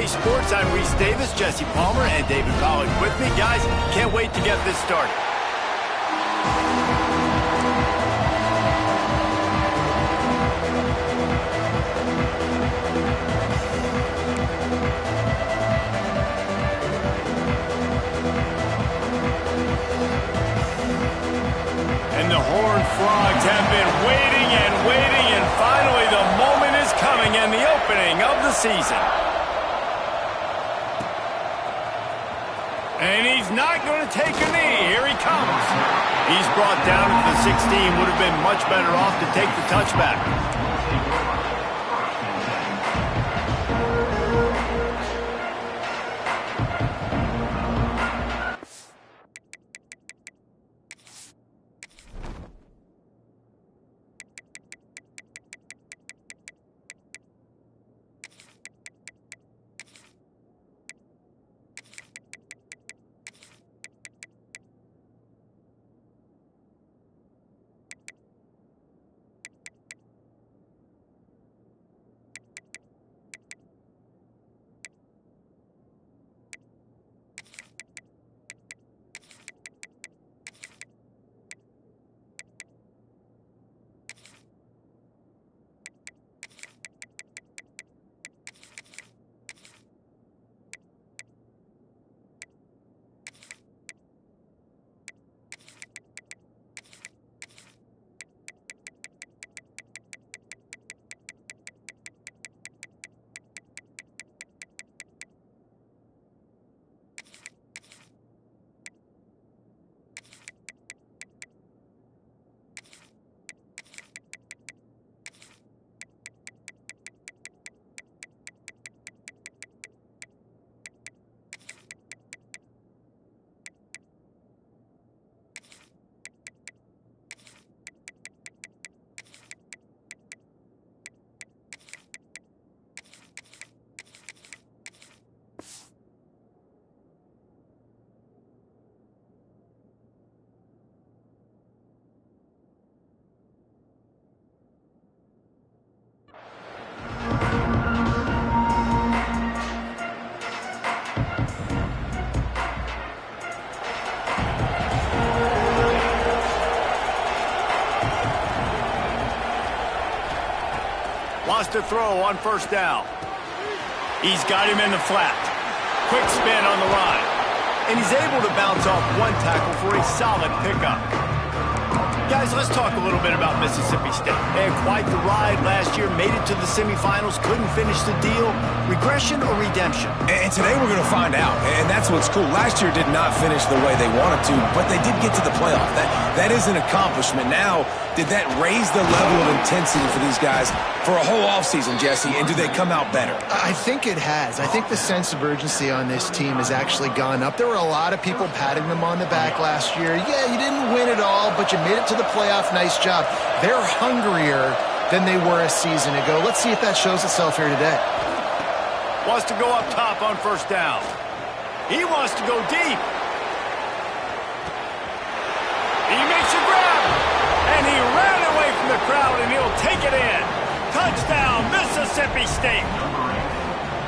CFB Sports. I'm Reese Davis, Jesse Palmer, and David Pollack with me. Guys, can't wait to get this started. And the Horned Frogs have been waiting and waiting, and finally the moment is coming and the opening of the season. And he's not going to take a knee. Here he comes. He's brought down at the 16. Would have been much better off to take the touchback. To throw on first down. He's got him in the flat. Quick spin on the line. And he's able to bounce off one tackle for a solid pickup. Guys, let's talk a little bit about Mississippi State. They had quite the ride last year, made it to the semifinals, couldn't finish the deal. Regression or redemption? And today we're going to find out, and that's what's cool. Last year did not finish the way they wanted to, but they did get to the playoff. That is an accomplishment. Now, did that raise the level of intensity for these guys for a whole offseason, Jesse, and do they come out better? I think it has. I think the sense of urgency on this team has actually gone up. There were a lot of people patting them on the back last year. Yeah, you didn't win it all, but you made it to the playoff. Nice job. They're hungrier than they were a season ago. Let's see if that shows itself here today. Wants to go up top on first down. He wants to go deep. He makes a grab, and he ran away from the crowd, and he'll take it in. Touchdown, Mississippi State.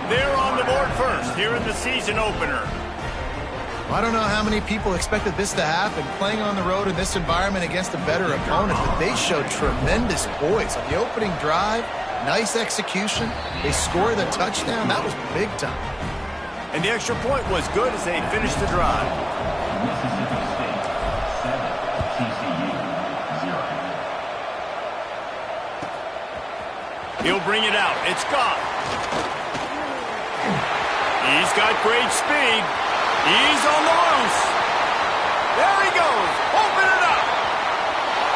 They're on the board first here in the season opener. I don't know how many people expected this to happen, playing on the road in this environment against a better opponent, but they showed tremendous poise on the opening drive. Nice execution. They scored a touchdown. That was big time. And the extra point was good as they finished the drive. Mississippi State 7, TCU 0. He'll bring it out. It's Goff. He's got great speed. He's on the loose. There he goes. Open it up.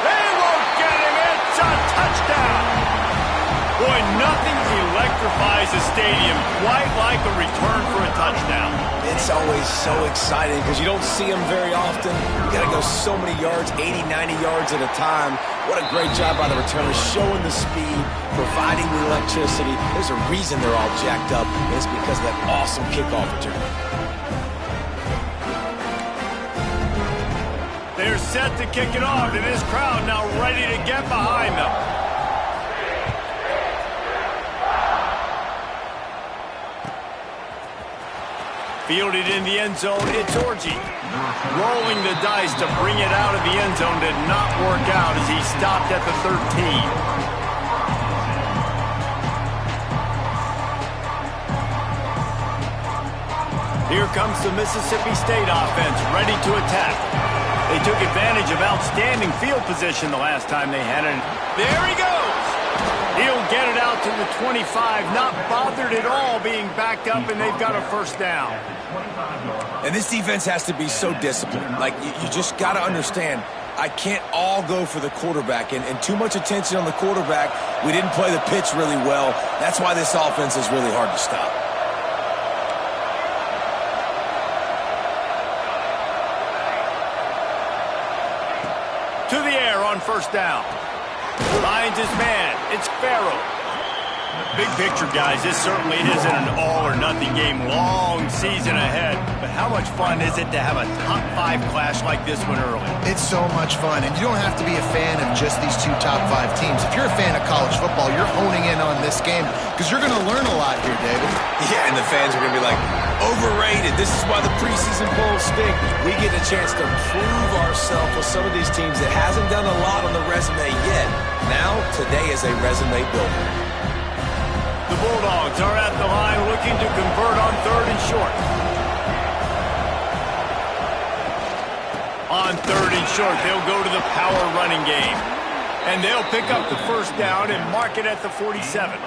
They won't get him. It's a touchdown. Boy, nothing electrifies a stadium quite like a return for a touchdown. It's always so exciting because you don't see them very often. You got to go so many yards, 80, 90 yards at a time. What a great job by the returners, showing the speed, providing the electricity. There's a reason they're all jacked up, and it's because of that awesome kickoff return. They're set to kick it off, and this crowd now ready to get behind them. Fielded in the end zone, it's Orgy. Rolling the dice to bring it out of the end zone did not work out as he stopped at the 13. Here comes the Mississippi State offense, ready to attack. They took advantage of outstanding field position the last time they had it. There he goes! He'll get it out to the 25, not bothered at all being backed up, and they've got a first down. And this defense has to be so disciplined. Like, you just got to understand, I can't all go for the quarterback, and too much attention on the quarterback. We didn't play the pitch really well. That's why this offense is really hard to stop. To the air on first down. Finds his man. It's Farrell. Big picture, guys, this certainly isn't an all-or-nothing game. Long season ahead. But how much fun is it to have a top-5 clash like this one early? It's so much fun, and you don't have to be a fan of just these two top-5 teams. If you're a fan of college football, you're honing in on this game because you're going to learn a lot here, David. Yeah, and the fans are going to be like, overrated. This is why the preseason polls stink. We get a chance to prove ourselves with some of these teams that hasn't done a lot on the resume yet. Now, today is a resume builder. The Bulldogs are at the line looking to convert on 3rd and short. On 3rd and short, they'll go to the power running game. And they'll pick up the first down and mark it at the 47.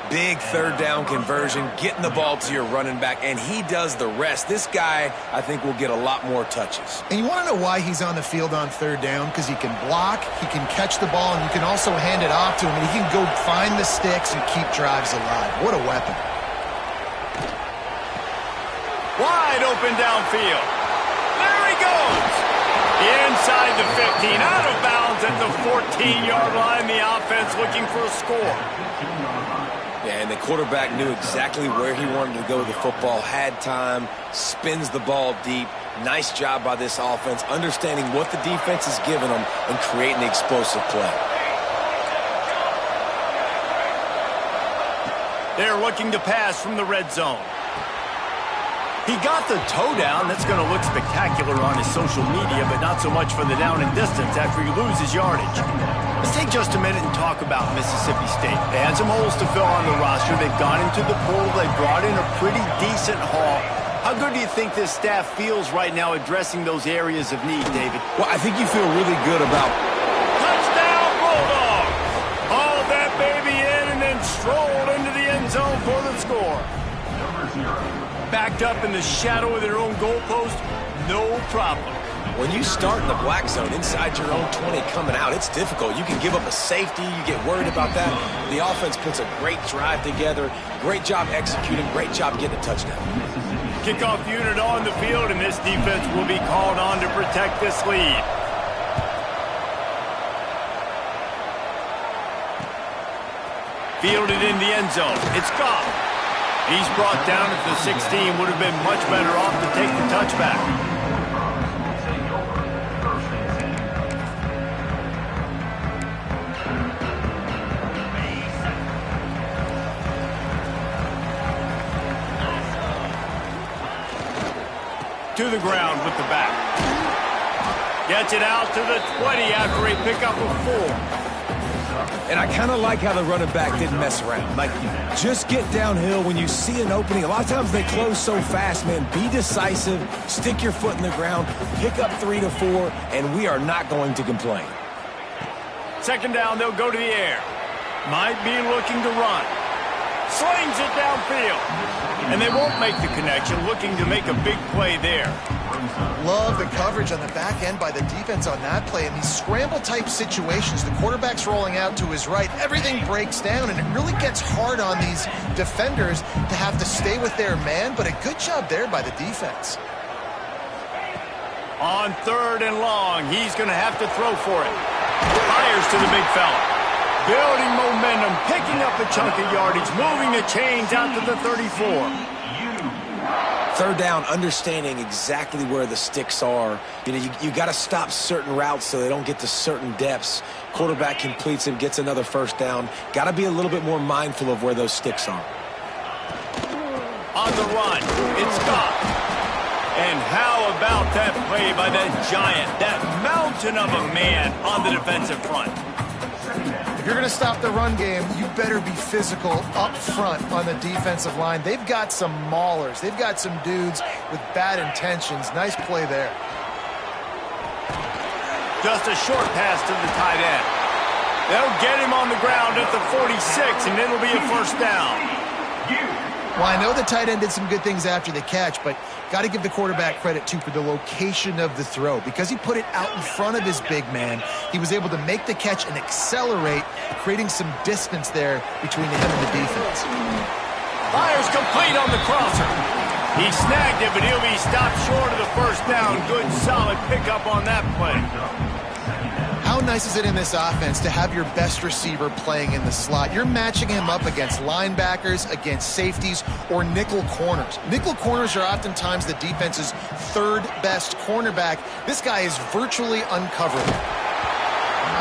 Big 3rd down conversion, getting the ball to your running back, and he does the rest. This guy, I think, will get a lot more touches. And you want to know why he's on the field on 3rd down? Because he can block, he can catch the ball, and you can also hand it off to him, and he can go find the sticks and keep drives alive. What a weapon. Wide open downfield. There he goes. Inside the 15, out of bounds at the 14-yard line. The offense looking for a score. Yeah, and the quarterback knew exactly where he wanted to go with the football, had time, spins the ball deep. Nice job by this offense, understanding what the defense is giving them and creating the explosive play. They're looking to pass from the red zone. He got the toe down. That's going to look spectacular on his social media, but not so much for the down and distance after he loses yardage. Let's take just a minute and talk about Mississippi State. They had some holes to fill on the roster. They've gone into the portal. They brought in a pretty decent haul. How good do you think this staff feels right now addressing those areas of need, David? Well, I think you feel really good about... Touchdown, Bulldogs! Hauled that baby in and then strolled into the end zone for the score. Backed up in the shadow of their own goalpost, no problem. When you start in the black zone inside your own 20 coming out, it's difficult. You can give up a safety. You get worried about that. The offense puts a great drive together. Great job executing. Great job getting a touchdown. Kickoff unit on the field, and this defense will be called on to protect this lead. Fielded in the end zone. It's Goff. He's brought down at the 16. Would have been much better off to take the touchback. To the ground with the back. Gets it out to the 20 after a pickup of 4. And I kind of like how the running back didn't mess around. Like, just get downhill when you see an opening. A lot of times they close so fast, man. Be decisive, stick your foot in the ground, pick up 3 to 4, and we are not going to complain. 2nd down, they'll go to the air. Might be looking to run. Slings it downfield. And they won't make the connection, looking to make a big play there. Love the coverage on the back end by the defense on that play. In these scramble-type situations, the quarterback's rolling out to his right. Everything breaks down, and it really gets hard on these defenders to have to stay with their man, but a good job there by the defense. On 3rd and long, he's going to have to throw for it. Fires to the big fella. Building momentum, picking up a chunk of yardage, moving the chains out to the 34. 3rd down, understanding exactly where the sticks are. You know, you got to stop certain routes so they don't get to certain depths. Quarterback completes them, gets another 1st down. Got to be a little bit more mindful of where those sticks are. on the run. It's gone. And how about that play by that giant, that mountain of a man on the defensive front? If you're going to stop the run game, you better be physical up front on the defensive line. They've got some maulers. They've got some dudes with bad intentions. Nice play there. Just a short pass to the tight end. They'll get him on the ground at the 46, and it'll be a first down. Well, I know the tight end did some good things after the catch, but got to give the quarterback credit, too, for the location of the throw. Because he put it out in front of his big man, he was able to make the catch and accelerate, creating some distance there between him and the defense. Fires complete on the crosser. He snagged it, but he'll be stopped short of the first down. Good, solid pickup on that play. How nice is it in this offense to have your best receiver playing in the slot? You're matching him up against linebackers, against safeties, or nickel corners. Nickel corners are oftentimes the defense's third best cornerback. This guy is virtually uncoverable.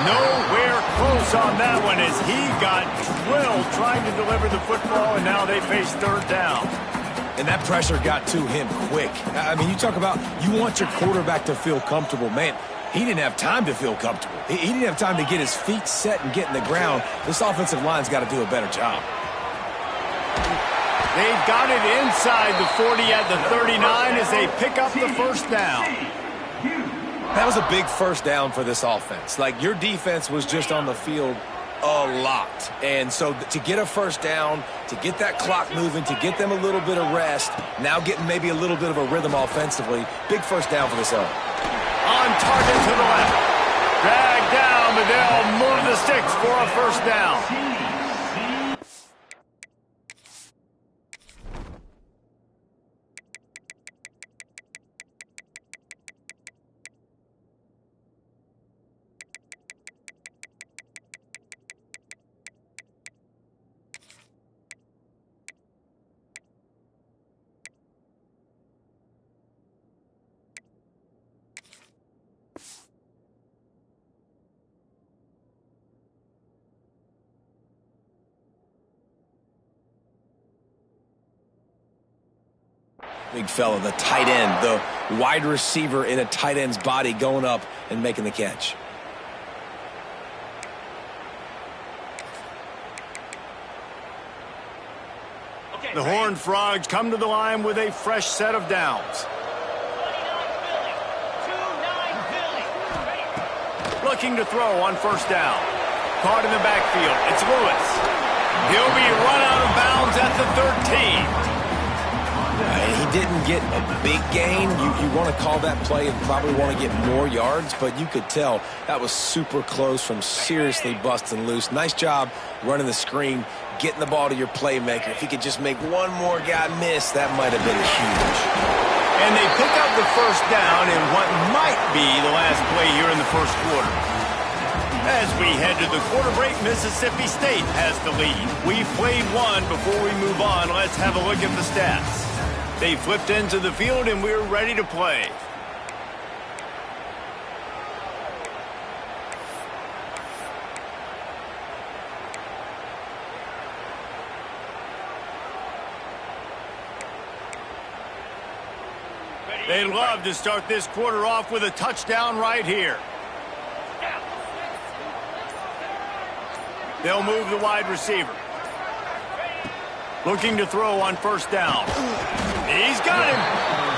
Nowhere close on that one as he got drilled trying to deliver the football, and now they face third down. And that pressure got to him quick. I mean, you talk about you want your quarterback to feel comfortable. Man, he didn't have time to feel comfortable. He didn't have time to get his feet set and get in the ground. This offensive line's got to do a better job. They've got it inside the 40 at the 39 as they pick up the first down. That was a big first down for this offense. Like, your defense was just on the field a lot. And so to get a first down, to get that clock moving, to get them a little bit of rest, now getting maybe a little bit of a rhythm offensively, big first down for this L. On target to the left. Dragged down, but they'll move the sticks for a first down. Big fella, the tight end, the wide receiver in a tight end's body going up and making the catch. The Horned Frogs come to the line with a fresh set of downs. Looking to throw on first down. Caught in the backfield. It's Lewis. He'll be run out of bounds at the 13. He didn't get a big gain. You want to call that play and probably want to get more yards, but you could tell that was super close from seriously busting loose. Nice job running the screen, getting the ball to your playmaker. If he could just make one more guy miss, that might have been huge. And they pick up the first down in what might be the last play here in the first quarter. As we head to the quarter break, Mississippi State has the lead. We've played one. Before we move on, let's have a look at the stats. They flipped into the field, and we're ready to play. They'd love to start this quarter off with a touchdown right here. They'll move the wide receiver. Looking to throw on first down. He's got him.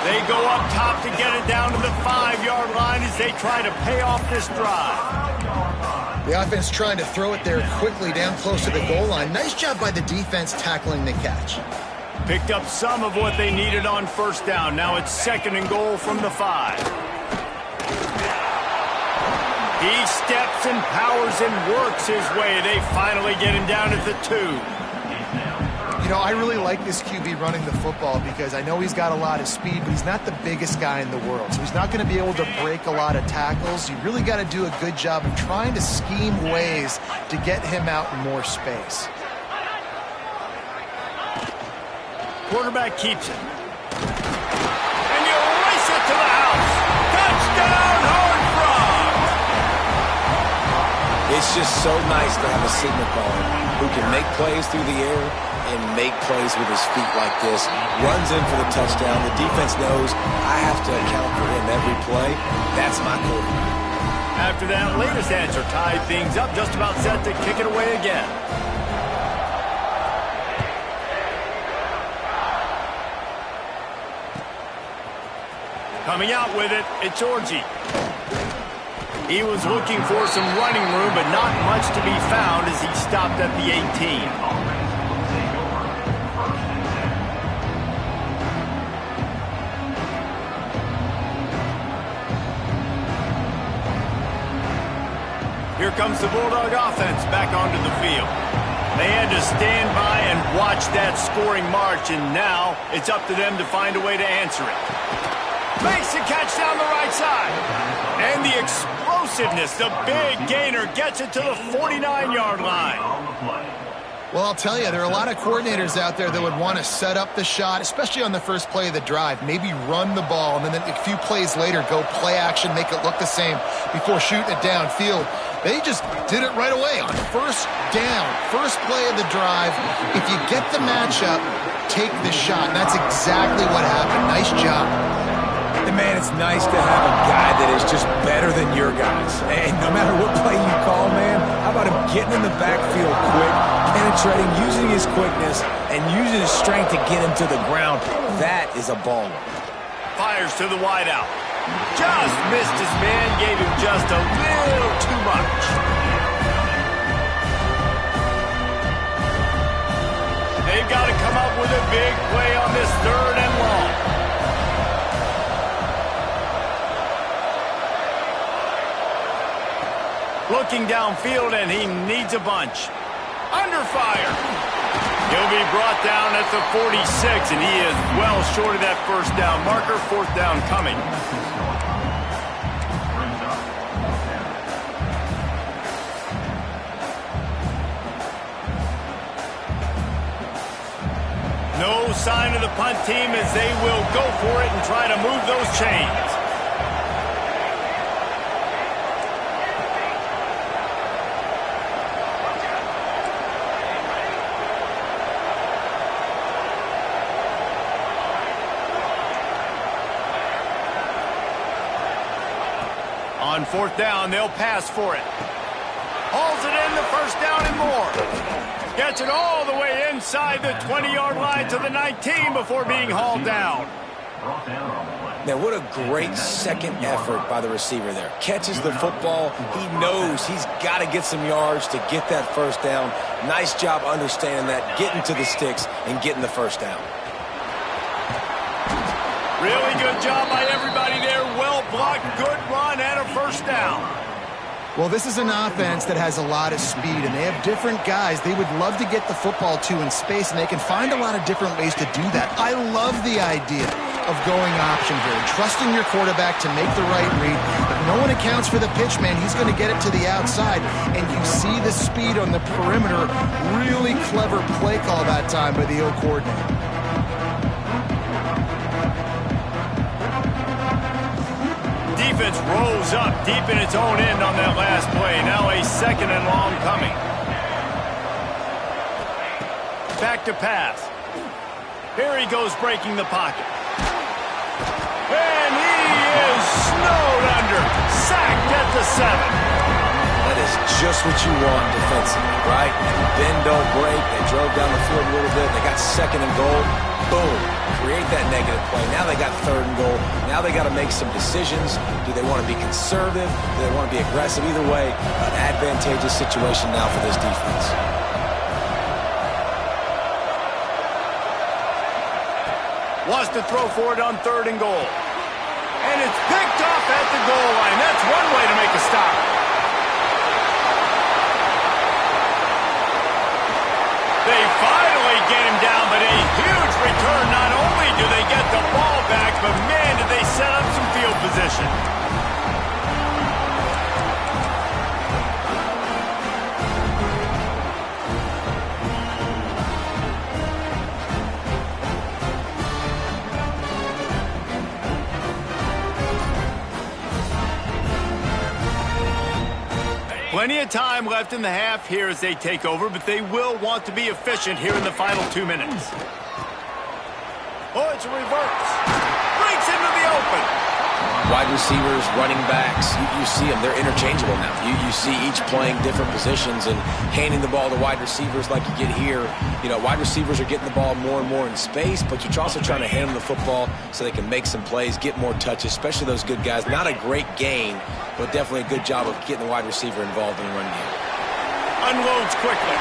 They go up top to get it down to the 5-yard line as they try to pay off this drive. The offense trying to throw it there quickly down close to the goal line. Nice job by the defense tackling the catch. Picked up some of what they needed on first down. Now it's 2nd and goal from the 5. He steps and powers and works his way. They finally get him down at the 2. You know, I really like this QB running the football because I know he's got a lot of speed, but he's not the biggest guy in the world. So he's not going to be able to break a lot of tackles. You really got to do a good job of trying to scheme ways to get him out in more space. Quarterback keeps it. And you race it to the house. Touchdown, Horned Frogs! It's just so nice to have a signal caller who can make plays through the air and make plays with his feet like this. Runs in for the touchdown. The defense knows I have to account for him every play. That's my quarterback. After that latest answer tied things up, just about set to kick it away again. Coming out with it, it's Orji. He was looking for some running room, but not much to be found as he stopped at the 18. Here comes the Bulldog offense back onto the field. They had to stand by and watch that scoring march, and now it's up to them to find a way to answer it. Makes the catch down the right side. And the explosiveness, the big gainer, gets it to the 49-yard line. Well, I'll tell you, there are a lot of coordinators out there that would want to set up the shot, especially on the first play of the drive, maybe run the ball, and then a few plays later go play action, make it look the same before shooting it downfield. They just did it right away on first down, first play of the drive. If you get the matchup, take the shot, and that's exactly what happened. Nice job. And man, it's nice to have a guy that is just better than your guys. And no matter what play you call, man, how about him getting in the backfield quick, penetrating, using his quickness, and using his strength to get him to the ground? That is a baller. Fires to the wideout. Just missed his man, gave him just a little too much. They've got to come up with a big play on this 3rd and long. Looking downfield, and he needs a bunch. Under fire. He'll be brought down at the 46, and he is well short of that first down marker. 4th down coming. No sign of the punt team as they will go for it and try to move those chains. On 4th down, they'll pass for it. Hauls it in, the first down and more. Gets it all the way inside the 20-yard line to the 19 before being hauled down. Now, what a great second effort by the receiver there. Catches the football. He knows he's got to get some yards to get that first down. Nice job understanding that, getting to the sticks and getting the first down. Really good job by everybody there. Well blocked, good run, and a first down. Well, this is an offense that has a lot of speed, and they have different guys they would love to get the football to in space, and they can find a lot of different ways to do that. I love the idea of going option here, trusting your quarterback to make the right read. If no one accounts for the pitch, man, he's going to get it to the outside, and you see the speed on the perimeter. Really clever play call that time by the O coordinator. Defense rolls up deep in its own end on that last play. Now a 2nd and long coming. Back to pass. Here he goes breaking the pocket. And he is snowed under. Sacked at the 7. That is just what you want defensively, right? Bend, don't break. They drove down the field a little bit. They got 2nd and goal. Boom. Create that negative play. Now they got 3rd and goal. Now they got to make some decisions. Do they want to be conservative? Do they want to be aggressive? Either way, an advantageous situation now for this defense. Wants to throw for it on 3rd and goal. And it's picked off at the goal line. That's one way to make a stop. They finally get him down, but a huge return. Not only do they get the ball back, but man, did they set up some field position. Plenty of time left in the half here as they take over, but they will want to be efficient here in the final 2 minutes. Oh, it's a reverse. Breaks into the open. Wide receivers, running backs, you see them. They're interchangeable now. You see each playing different positions and handing the ball to wide receivers like you get here. You know, wide receivers are getting the ball more and more in space, but you're also trying to hand them the football so they can make some plays, get more touches, especially those good guys. Not a great gain, but definitely a good job of getting the wide receiver involved in the run game. Unloads quickly.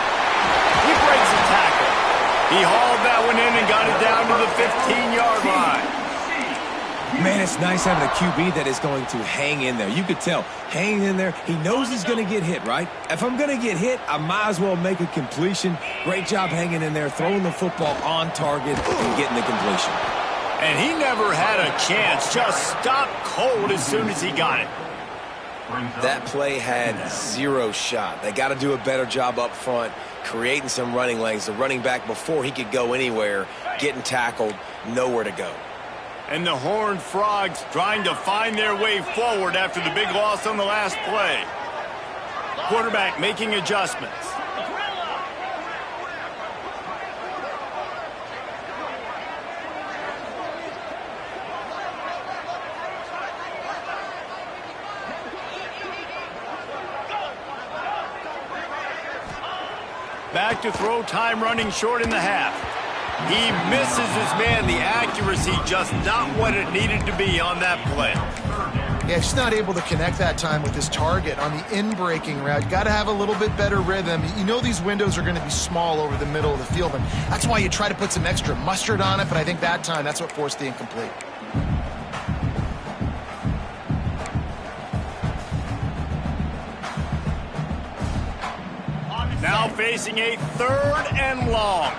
He breaks a tackle. He hauled that one in and got it down to the 15-yard line. Man, it's nice having a QB that is going to hang in there. You could tell, hanging in there, he knows he's going to get hit, right? If I'm going to get hit, I might as well make a completion. Great job hanging in there, throwing the football on target and getting the completion. And he never had a chance, just stopped cold as soon as he got it. That play had zero shot. They got to do a better job up front, creating some running lanes. The running back, before he could go anywhere, getting tackled, nowhere to go. And the Horned Frogs trying to find their way forward after the big loss on the last play. Quarterback making adjustments. Back to throw, time running short in the half. He misses his man. The accuracy just not what it needed to be on that play. Yeah, just not able to connect that time with his target on the in-breaking route. Got to have a little bit better rhythm. You know these windows are going to be small over the middle of the field, and that's why you try to put some extra mustard on it, but I think that time that's what forced the incomplete. Now facing a 3rd and long.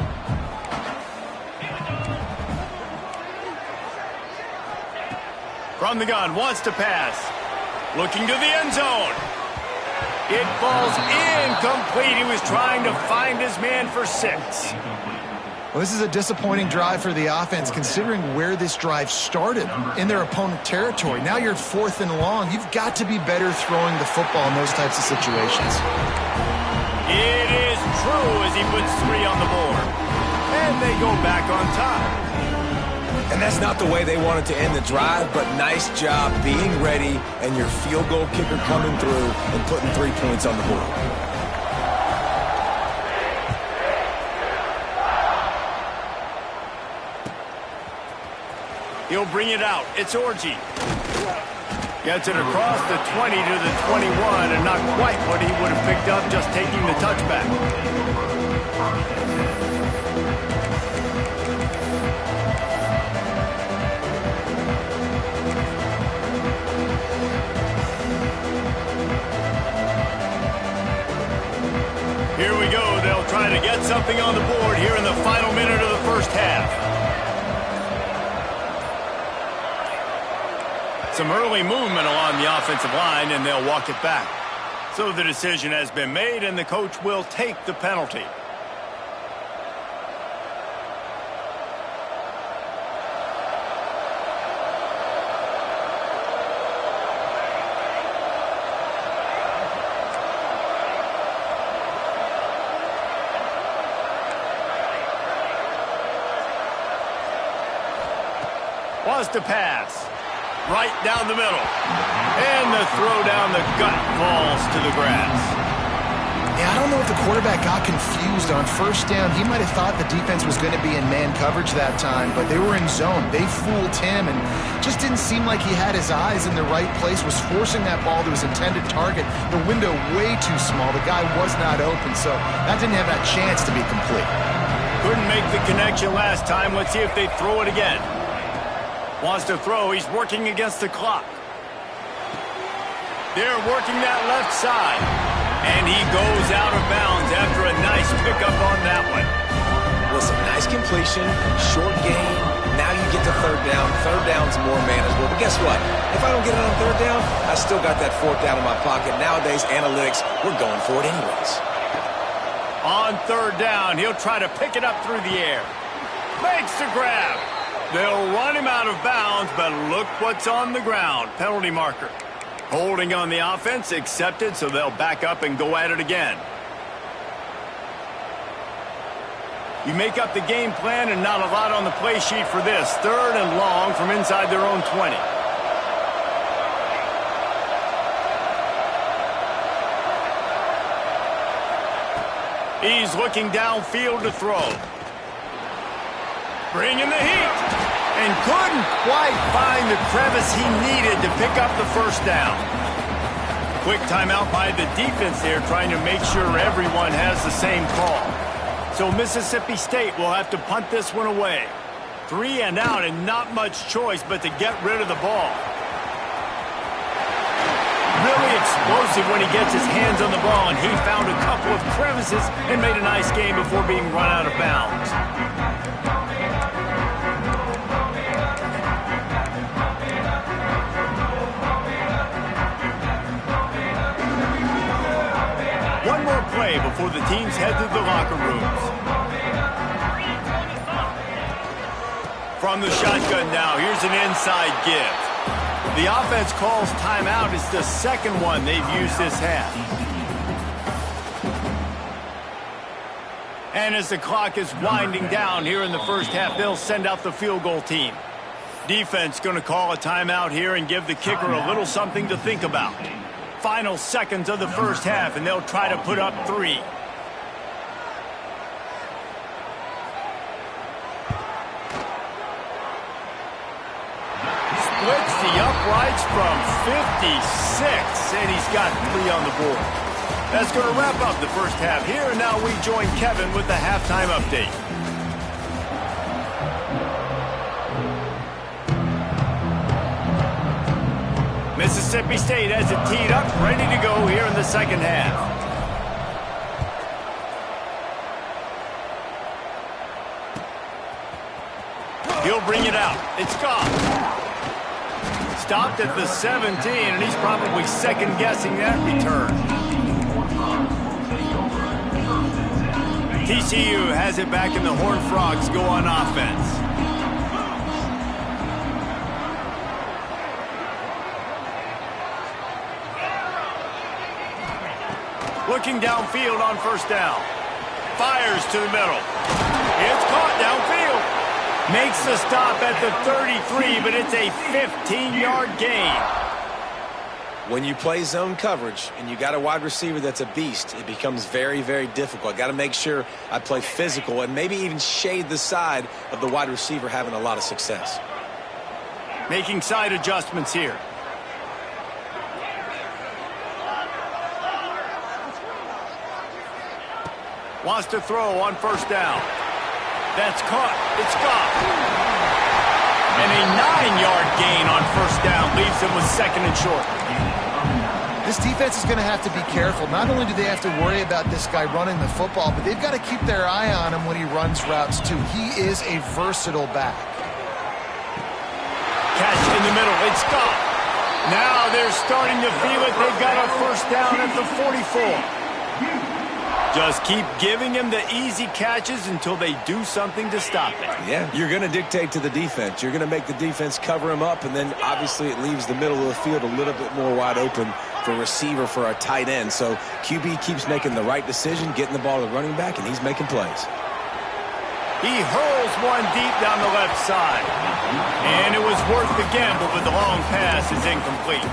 From the gun, wants to pass. Looking to the end zone. It falls incomplete. He was trying to find his man for 6. Well, this is a disappointing drive for the offense, considering where this drive started, in their opponent territory. Now you're 4th and long. You've got to be better throwing the football in those types of situations. It is true as he puts 3 on the board. And they go back on top. And that's not the way they wanted to end the drive, but nice job being ready and your field goal kicker coming through and putting 3 points on the board. He'll bring it out. It's Orji. Gets it across the 20 to the 21, and not quite what he would have picked up just taking the touchback. Here we go. They'll try to get something on the board here in the final minute of the first half. Some early movement along the offensive line, and they'll walk it back. So the decision has been made, and the coach will take the penalty. Wants to pass. Right down the middle. And the throw down the gut falls to the grass. Yeah, I don't know if the quarterback got confused on 1st down. He might have thought the defense was going to be in man coverage that time, but they were in zone. They fooled him and just didn't seem like he had his eyes in the right place, was forcing that ball to his intended target. The window way too small. The guy was not open, so that didn't have that chance to be complete. Couldn't make the connection last time. Let's see if they throw it again. Wants to throw. He's working against the clock. They're working that left side. And he goes out of bounds after a nice pickup on that one. Listen, nice completion, short gain. Now you get to 3rd down. 3rd down's more manageable. But guess what? If I don't get it on 3rd down, I still got that 4th down in my pocket. Nowadays, analytics, we're going for it anyways. On 3rd down, he'll try to pick it up through the air. Makes the grab. They'll run him out of bounds, but look what's on the ground. Penalty marker. Holding on the offense, accepted, so they'll back up and go at it again. You make up the game plan and not a lot on the play sheet for this. 3rd and long from inside their own 20. He's looking downfield to throw. Bringing the heat. And couldn't quite find the crevice he needed to pick up the first down. Quick timeout by the defense there, trying to make sure everyone has the same call. So Mississippi State will have to punt this one away. 3 and out and not much choice but to get rid of the ball. Really explosive when he gets his hands on the ball, and he found a couple of crevices and made a nice game before being run out of bounds. One more play before the teams head to the locker rooms. From the shotgun now, here's an inside give. The offense calls timeout. It's the second one they've used this half. And as the clock is winding down here in the first half, they'll send out the field goal team. Defense going to call a timeout here and give the kicker a little something to think about. Final seconds of the first half, and they'll try to put up 3. Splits the uprights from 56, and he's got 3 on the board. That's going to wrap up the first half here, and now we join Kevin with the halftime update. Mississippi State has it teed up, ready to go here in the second half. He'll bring it out. It's gone. Stopped at the 17, and he's probably second-guessing that return. TCU has it back, and the Horned Frogs go on offense. Looking downfield on first down. Fires to the middle. It's caught downfield. Makes the stop at the 33, but it's a 15-yard gain. When you play zone coverage and you got a wide receiver that's a beast, it becomes very, very difficult. Got to make sure I play physical and maybe even shade the side of the wide receiver having a lot of success. Making side adjustments here. Wants to throw on first down. That's caught. It's gone. And a 9-yard gain on first down leaves him with second and short. This defense is going to have to be careful. Not only do they have to worry about this guy running the football, but they've got to keep their eye on him when he runs routes too. He is a versatile back. Catch in the middle. It's gone. Now they're starting to feel it. They've got a first down at the 44. Just keep giving him the easy catches until they do something to stop it. Yeah, you're going to dictate to the defense. You're going to make the defense cover him up, and then obviously it leaves the middle of the field a little bit more wide open for receiver, for a tight end. So QB keeps making the right decision, getting the ball to the running back, and he's making plays. He hurls one deep down the left side. And it was worth the gamble, but the long pass is incomplete.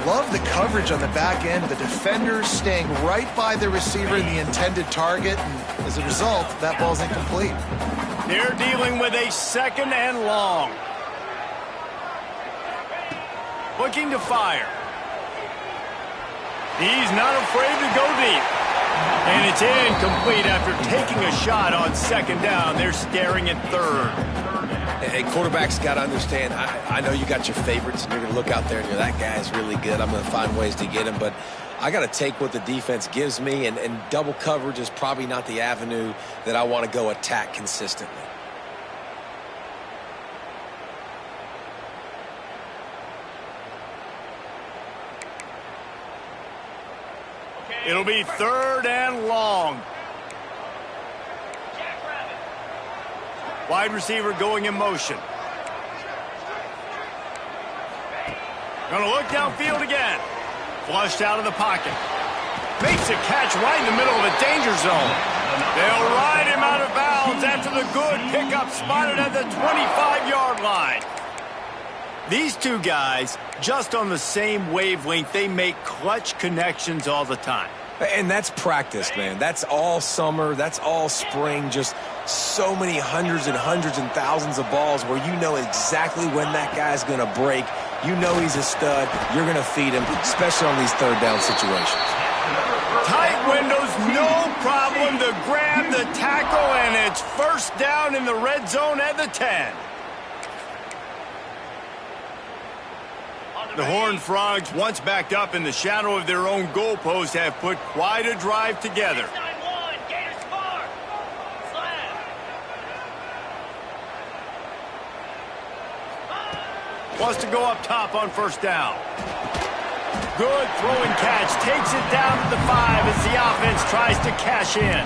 Love the coverage on the back end. The defenders staying right by the receiver and the intended target. And as a result, that ball's incomplete. They're dealing with a second and long. Looking to fire. He's not afraid to go deep. And it's incomplete after taking a shot on second down. They're staring at third. Hey, quarterbacks got to understand, I know you got your favorites, and you're going to look out there and you're, that guy's really good. I'm going to find ways to get him, but I got to take what the defense gives me, and double coverage is probably not the avenue that I want to go attack consistently. It'll be third and long. Wide receiver going in motion. Gonna look downfield again. Flushed out of the pocket. Makes a catch right in the middle of a danger zone. They'll ride him out of bounds after the good pickup spotted at the 25-yard line. These two guys, just on the same wavelength, they make clutch connections all the time. And that's practice, man. That's all summer. That's all spring. Just so many hundreds and thousands of balls where you know exactly when that guy's going to break. You know he's a stud. You're going to feed him, especially on these third down situations. Tight windows, no problem to grab the tackle, and it's first down in the red zone at the 10. The Horned Frogs, once backed up in the shadow of their own goalpost, have put quite a drive together. Wants to go up top on first down. Good throwing catch. Takes it down to the 5 as the offense tries to cash in.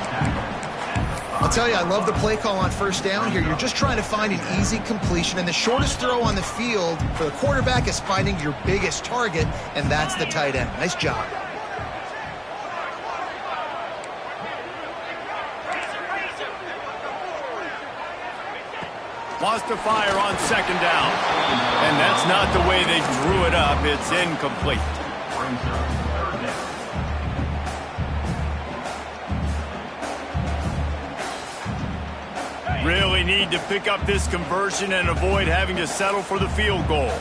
I'll tell you, I love the play call on first down here. You're just trying to find an easy completion, and the shortest throw on the field for the quarterback is finding your biggest target, and that's the tight end. Nice job. Wants to fire on second down. And that's not the way they drew it up. It's incomplete. Really need to pick up this conversion and avoid having to settle for the field goal.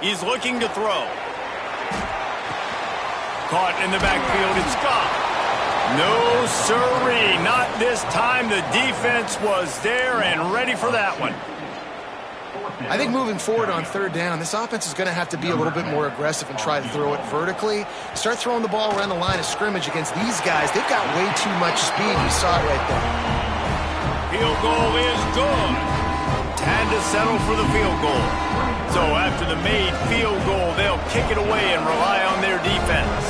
He's looking to throw. Caught in the backfield. It's Scott. No, sirree, not this time. The defense was there and ready for that one. I think moving forward on third down, this offense is going to have to be a little bit more aggressive and try to throw it vertically. Start throwing the ball around the line of scrimmage against these guys. They've got way too much speed. You saw it right there. Field goal is good. Had to settle for the field goal. So after the made field goal, they'll kick it away and rely on their defense.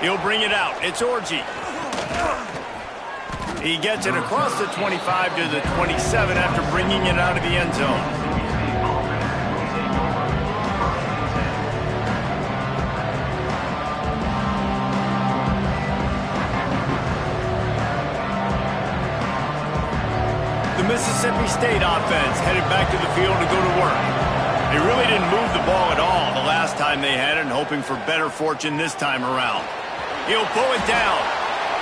He'll bring it out. It's Orji. He gets it across the 25 to the 27 after bringing it out of the end zone. The Mississippi State offense headed back to the field to go to work. They really didn't move the ball at all the last time they had it, and hoping for better fortune this time around. He'll pull it down,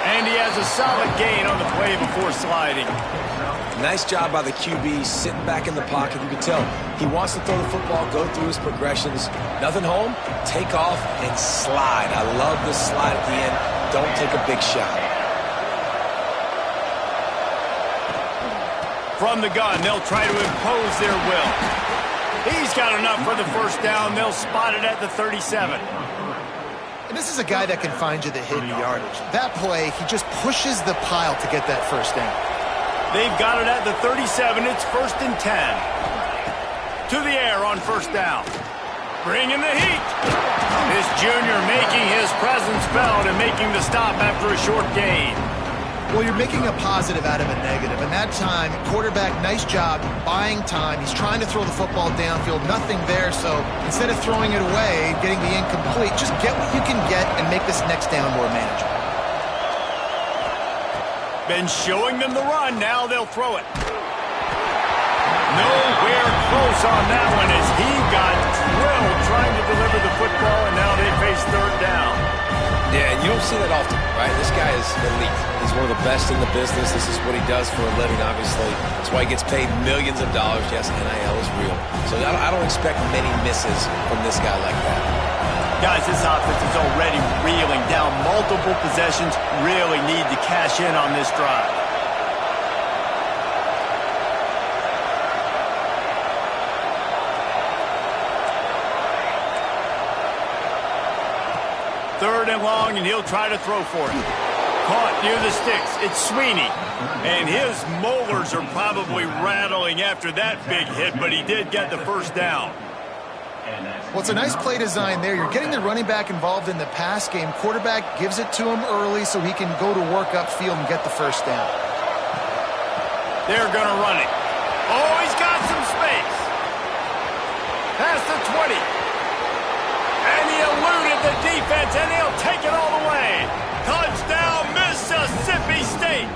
and he has a solid gain on the play before sliding. Nice job by the QB, sitting back in the pocket. You can tell he wants to throw the football, go through his progressions. Nothing home, take off and slide. I love the slide at the end. Don't take a big shot. From the gun, they'll try to impose their will. He's got enough for the first down. They'll spot it at the 37. And this is a guy that can find you the hidden yardage. That play, he just pushes the pile to get that first down. They've got it at the 37. It's 1st and 10. To the air on first down. Bringing the heat. This junior making his presence felt and making the stop after a short gain. Well, you're making a positive out of a negative. And that time, quarterback, nice job, buying time. He's trying to throw the football downfield, nothing there. So instead of throwing it away, getting the incomplete, just get what you can get and make this next down more manageable. Been showing them the run. Now they'll throw it. Nowhere close on that one as he got drilled trying to deliver the football, and now they face third down. Yeah, and you don't see that often, right? This guy is elite. He's one of the best in the business. This is what he does for a living, obviously. That's why he gets paid millions of dollars. Yes, NIL is real. So I don't expect many misses from this guy like that. Guys, this offense is already reeling down multiple possessions. Really need to cash in on this drive. Third and long, and he'll try to throw for it. Caught near the sticks. It's Sweeney. And his molars are probably rattling after that big hit, but he did get the first down. Well, it's a nice play design there. You're getting the running back involved in the pass game. Quarterback gives it to him early so he can go to work upfield and get the first down. They're going to run it. Oh, he's got some space. Past the 20. And he eluded the defense, and he'll take it all the way. Touchdown, Mississippi State.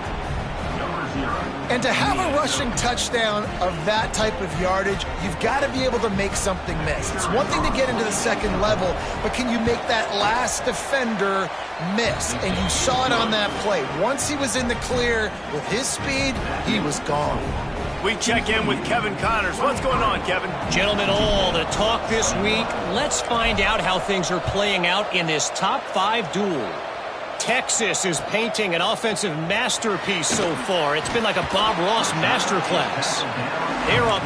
And to have a rushing touchdown of that type of yardage, you've got to be able to make something miss. It's one thing to get into the second level, but can you make that last defender miss? And you saw it on that play. Once he was in the clear with his speed, he was gone. We check in with Kevin Connors. What's going on, Kevin? Gentlemen, all the talk this week. Let's find out how things are playing out in this top 5 duel. Texas is painting an offensive masterpiece so far. It's been like a Bob Ross masterclass. They're up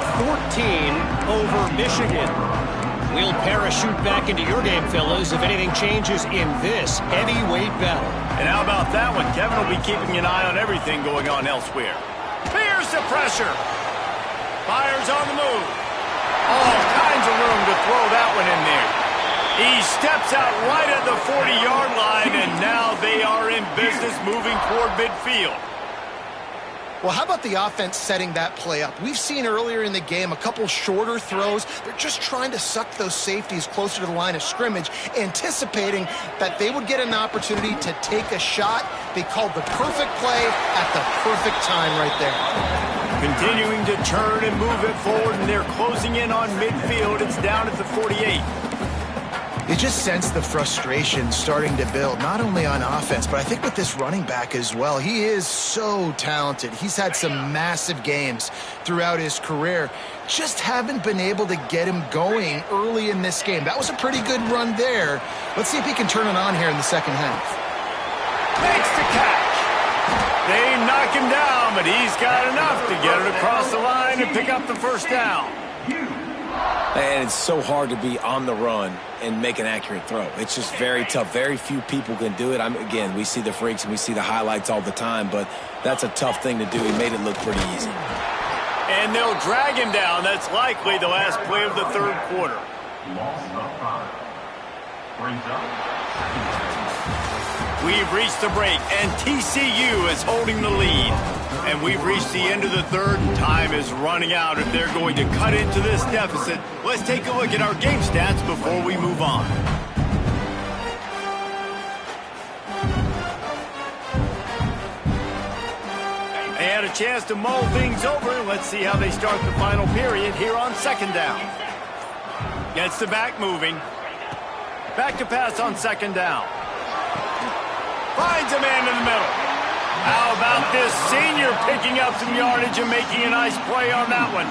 14 over Michigan. We'll parachute back into your game, fellas, if anything changes in this heavyweight battle. And how about that one? Kevin will be keeping an eye on everything going on elsewhere. Fears the pressure. Fires on the move. All kinds of room to throw that one in there. He steps out right at the 40-yard line, and now they are in business moving toward midfield. Well, how about the offense setting that play up? We've seen earlier in the game a couple shorter throws. They're just trying to suck those safeties closer to the line of scrimmage, anticipating that they would get an opportunity to take a shot. They called the perfect play at the perfect time right there. Continuing to turn and move it forward, and they're closing in on midfield. It's down at the 48. You just sense the frustration starting to build, not only on offense, but I think with this running back as well. He is so talented. He's had some massive games throughout his career. Just haven't been able to get him going early in this game. That was a pretty good run there. Let's see if he can turn it on here in the second half. Makes the catch. They knock him down, but he's got enough to get it across the line and pick up the first down. And it's so hard to be on the run and make an accurate throw. It's just very tough. Very few people can do it. Again, we see the freaks and we see the highlights all the time, but that's a tough thing to do. He made it look pretty easy. And they'll drag him down. That's likely the last play of the third quarter. Loss of 5. Brings up second down. We've reached the break, and TCU is holding the lead. And we've reached the end of the third, and time is running out if they're going to cut into this deficit. Let's take a look at our game stats before we move on. They had a chance to mull things over. Let's see how they start the final period here on second down. Gets the back moving. Back to pass on second down. Finds a man in the middle. How about this senior picking up some yardage and making a nice play on that one?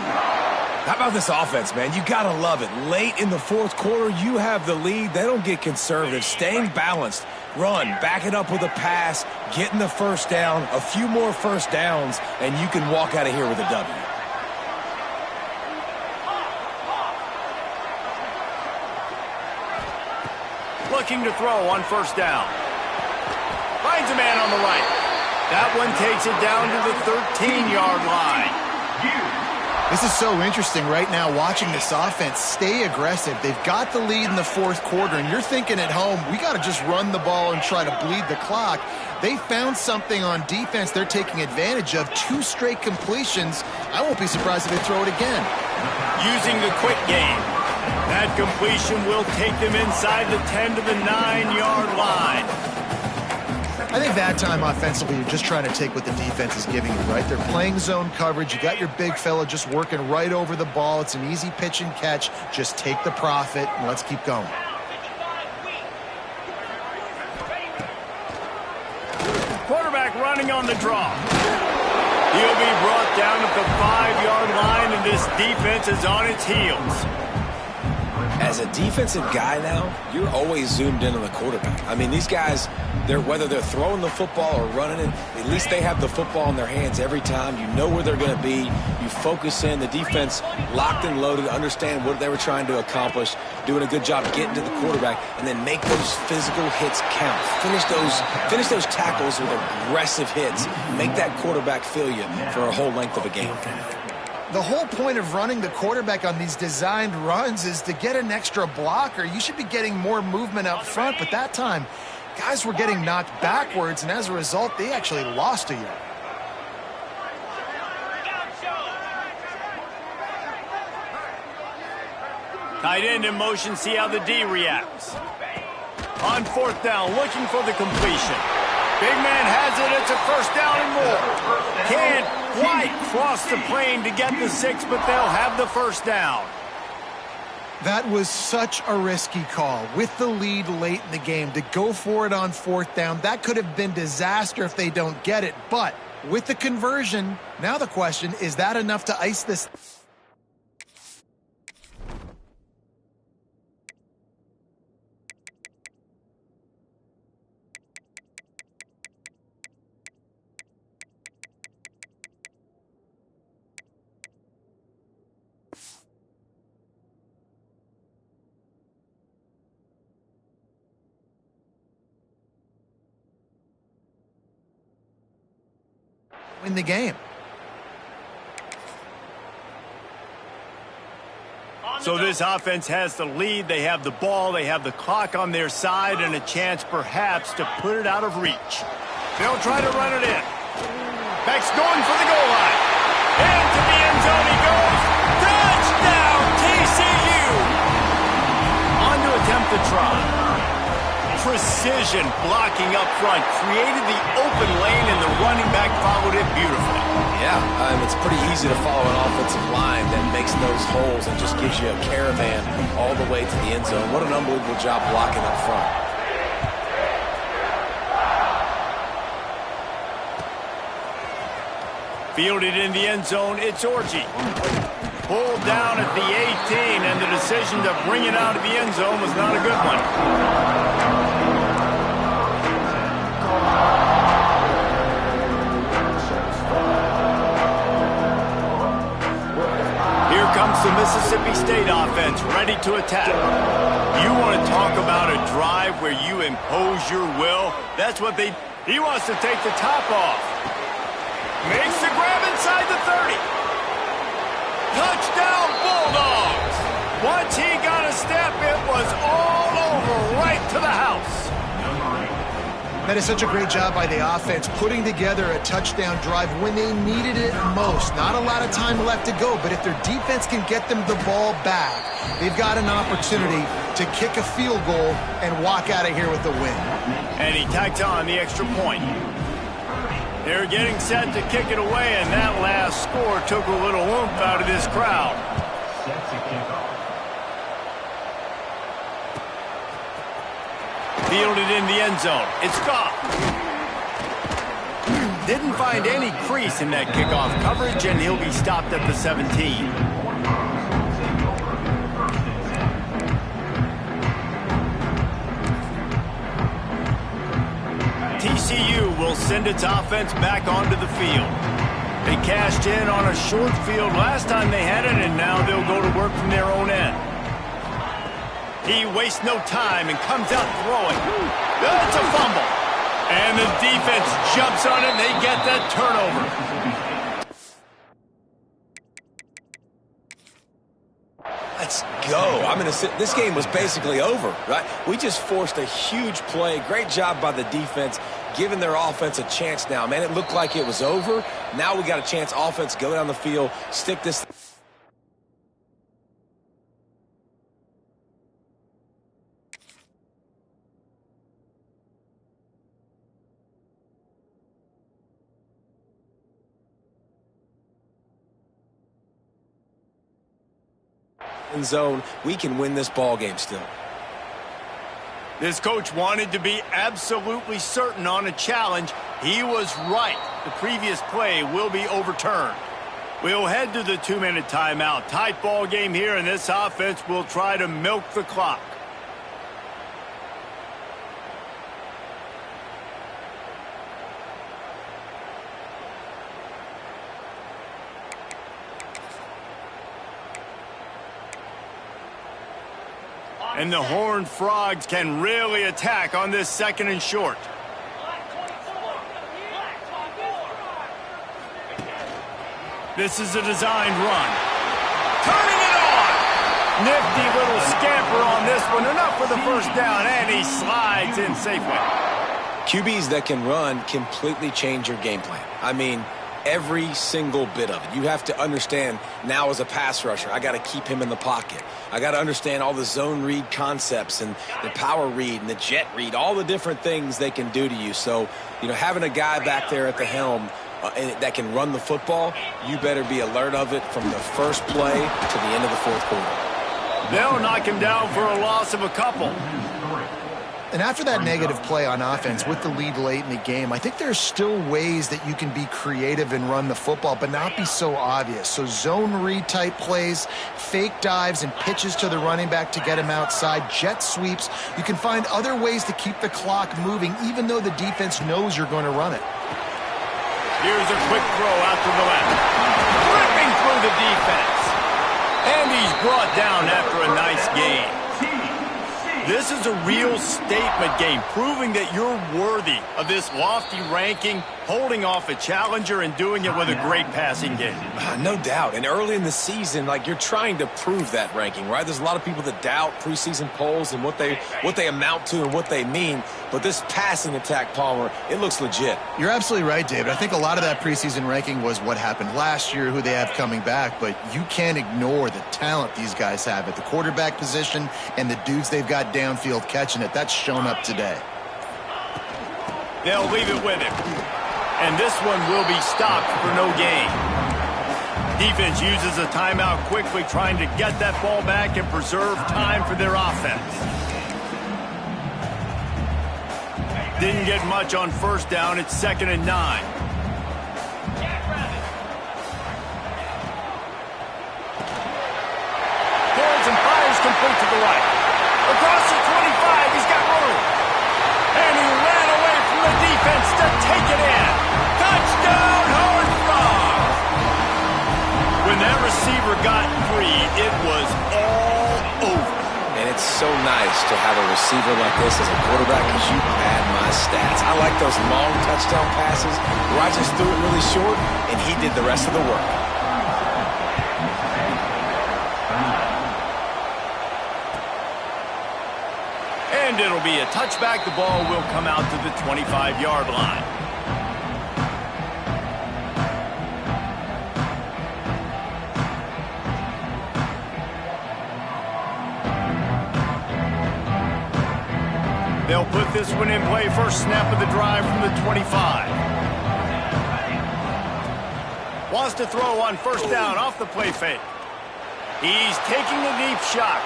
How about this offense, man? You got to love it. Late in the fourth quarter, you have the lead. They don't get conservative. Staying balanced. Run, back it up with a pass, getting the first down, a few more first downs, and you can walk out of here with a W. Looking to throw on first down. Finds a man on the right. That one takes it down to the 13-yard line. This is so interesting right now, watching this offense stay aggressive. They've got the lead in the fourth quarter, and you're thinking at home, we got to just run the ball and try to bleed the clock. They found something on defense they're taking advantage of. 2 straight completions. I won't be surprised if they throw it again. Using the quick game. That completion will take them inside the 10 to the 9-yard line. I think that time offensively, you're just trying to take what the defense is giving you, right? They're playing zone coverage. You got your big fella just working right over the ball. It's an easy pitch and catch. Just take the profit, and let's keep going. Quarterback running on the draw. He'll be brought down at the 5-yard line, and this defense is on its heels. As a defensive guy now, you're always zoomed in on the quarterback. I mean, these guys, whether they're throwing the football or running it, at least they have the football in their hands every time. You know where they're going to be. You focus in. The defense locked and loaded, understand what they were trying to accomplish, doing a good job getting to the quarterback, and then make those physical hits count. Finish those tackles with aggressive hits. Make that quarterback feel you for a whole length of a game. The whole point of running the quarterback on these designed runs is to get an extra blocker. You should be getting more movement up front, but that time, guys were getting knocked backwards, and as a result, they actually lost a yard. Tight end in motion, see how the D reacts. On fourth down, looking for the completion. Big man has it, it's a first down and more. Can't quite cross the plane to get the 6, but they'll have the first down. That was such a risky call. With the lead late in the game, to go for it on fourth down, that could have been disaster if they don't get it. But with the conversion, now the question, is that enough to ice this? Win the game. So this offense has the lead. They have the ball. They have the clock on their side and a chance perhaps to put it out of reach. They'll try to run it in. Beck's going for the goal line. Into the end zone he goes. Touchdown, TCU. On to attempt the try. Precision blocking up front, created the open lane, and the running back followed it beautifully. Yeah, it's pretty easy to follow an offensive line that makes those holes and just gives you a caravan all the way to the end zone. What an unbelievable job blocking up front. Fielded in the end zone, it's Orji. Pulled down at the 18, and the decision to bring it out of the end zone was not a good one. Here comes the Mississippi State offense, ready to attack. You want to talk about a drive where you impose your will? That's what they... He wants to take the top off. Makes the grab inside the 30. Touchdown, Bulldogs! Once he got a step, it was all over, right to the house. That is such a great job by the offense, putting together a touchdown drive when they needed it most. Not a lot of time left to go, but if their defense can get them the ball back, they've got an opportunity to kick a field goal and walk out of here with the win. And he tacked on the extra point. They're getting set to kick it away, and that last score took a little oomph out of this crowd. Set to kickoff. Fielded in the end zone. It's Goff. Didn't find any crease in that kickoff coverage, and he'll be stopped at the 17. TCU will send its offense back onto the field. They cashed in on a short field last time they had it, and now they'll go to work from their own end. He wastes no time and comes out throwing. That's a fumble. And the defense jumps on it, and they get that turnover. Let's go. I mean, this game was basically over, right? We just forced a huge play. Great job by the defense, giving their offense a chance now. Man, it looked like it was over. Now we got a chance. Offense, go down the field, stick this. In zone, we can win this ball game still. This coach wanted to be absolutely certain on a challenge. He was right. The previous play will be overturned. We'll head to the 2-minute timeout. Tight ball game here, and this offense will try to milk the clock. And the Horned Frogs can really attack on this 2nd and short. This is a designed run. Turning it on! Nifty little scamper on this one. Enough for the first down, and he slides in safely. QBs that can run completely change your game plan. I mean, every single bit of it. You have to understand now as a pass rusher, I got to keep him in the pocket. I got to understand all the zone read concepts and the power read and the jet read, all the different things they can do to you. So, having a guy back there at the helm that can run the football, you better be alert of it from the first play to the end of the fourth quarter. They'll knock him down for a loss of a couple. And after that negative play on offense with the lead late in the game, I think there's still ways that you can be creative and run the football, but not be so obvious. So zone read type plays, fake dives and pitches to the running back to get him outside, jet sweeps. You can find other ways to keep the clock moving, even though the defense knows you're going to run it. Here's a quick throw out to the left. Ripping through the defense. And he's brought down after a nice gain. This is a real statement game, proving that you're worthy of this lofty ranking, holding off a challenger and doing it with a great passing game. No doubt. And early in the season, you're trying to prove that ranking, right? There's a lot of people that doubt preseason polls and what they amount to and what they mean. But this passing attack, Palmer, it looks legit. You're absolutely right, David. I think a lot of that preseason ranking was what happened last year, who they have coming back. But you can't ignore the talent these guys have at the quarterback position and the dudes they've got downfield catching it. That's shown up today. They'll leave it with him. And this one will be stopped for no gain. Defense uses a timeout quickly, trying to get that ball back and preserve time for their offense. Didn't get much on first down. It's 2nd and 9. Throws and fires complete to the right. Across the 25, he's got room. And he ran away from the defense to take it in. Touchdown, Horned Frogs! When that receiver got free, it was all over. And it's so nice to have a receiver like this as a quarterback because you pad my stats. I like those long touchdown passes where I just threw it really short and he did the rest of the work. And it'll be a touchback. The ball will come out to the 25-yard line. They'll put this one in play. First snap of the drive from the 25. Wants to throw on first down off the play fake. He's taking a deep shot.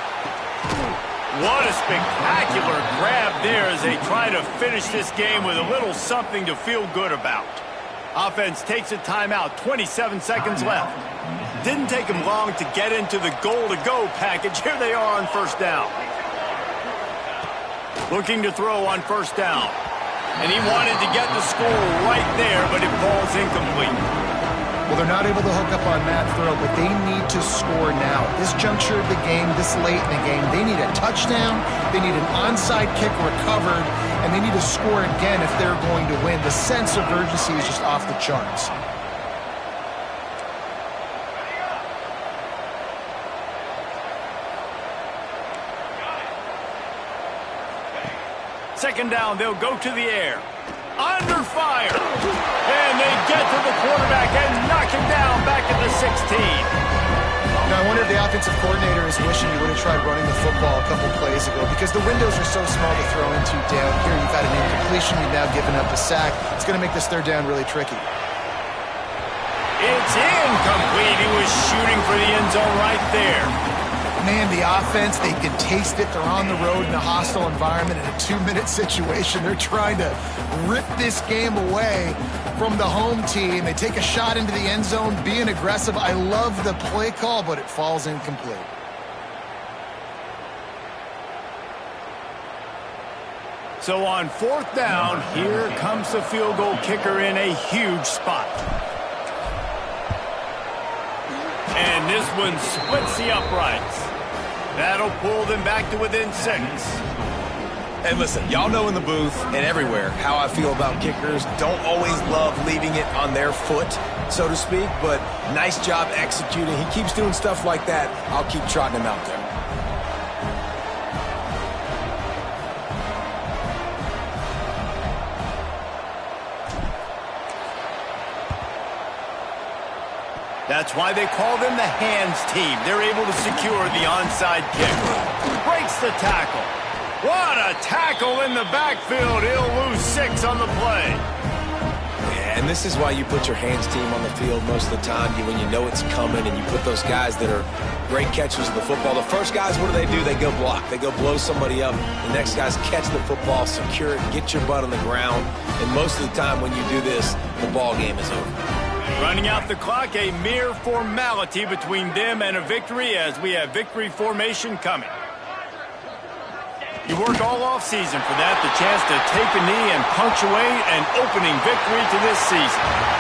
What a spectacular grab there as they try to finish this game with a little something to feel good about. Offense takes a timeout, 27 seconds left. Didn't take them long to get into the goal-to-go package. Here they are on first down. Looking to throw on first down. And he wanted to get the score right there, but it falls incomplete. Well, they're not able to hook up on that throw, but they need to score now. At this juncture of the game, this late in the game, they need a touchdown, they need an onside kick recovered, and they need to score again if they're going to win. The sense of urgency is just off the charts. Second down, they'll go to the air. Under fire. And they get to the quarterback and knock him down back at the 16. Now, I wonder if the offensive coordinator is wishing he would have tried running the football a couple plays ago because the windows are so small to throw into down here. You've had an incompletion. You've now given up a sack. It's going to make this third down really tricky. It's incomplete. He was shooting for the end zone right there. Man, the offense, they can taste it. They're on the road in a hostile environment in a 2-minute situation. They're trying to rip this game away from the home team. They take a shot into the end zone, being aggressive. I love the play call, but it falls incomplete. So on fourth down, here comes the field goal kicker in a huge spot. And this one splits the uprights. That'll pull them back to within 6. And listen, y'all know in the booth and everywhere how I feel about kickers. Don't always love leaving it on their foot so to speak, but nice job executing. He keeps doing stuff like that. I'll keep trotting him out there. That's why they call them the hands team. They're able to secure the onside kick. Breaks the tackle. What a tackle in the backfield. He'll lose 6 on the play. Yeah, and this is why you put your hands team on the field most of the time when you know it's coming, and you put those guys that are great catchers of the football. The first guys, what do? They go block. They go blow somebody up. The next guys catch the football, secure it, get your butt on the ground. And most of the time when you do this, the ball game is over. Running out the clock, a mere formality between them and a victory as we have victory formation coming. You worked all offseason for that, the chance to take a knee and punctuate an opening victory to this season.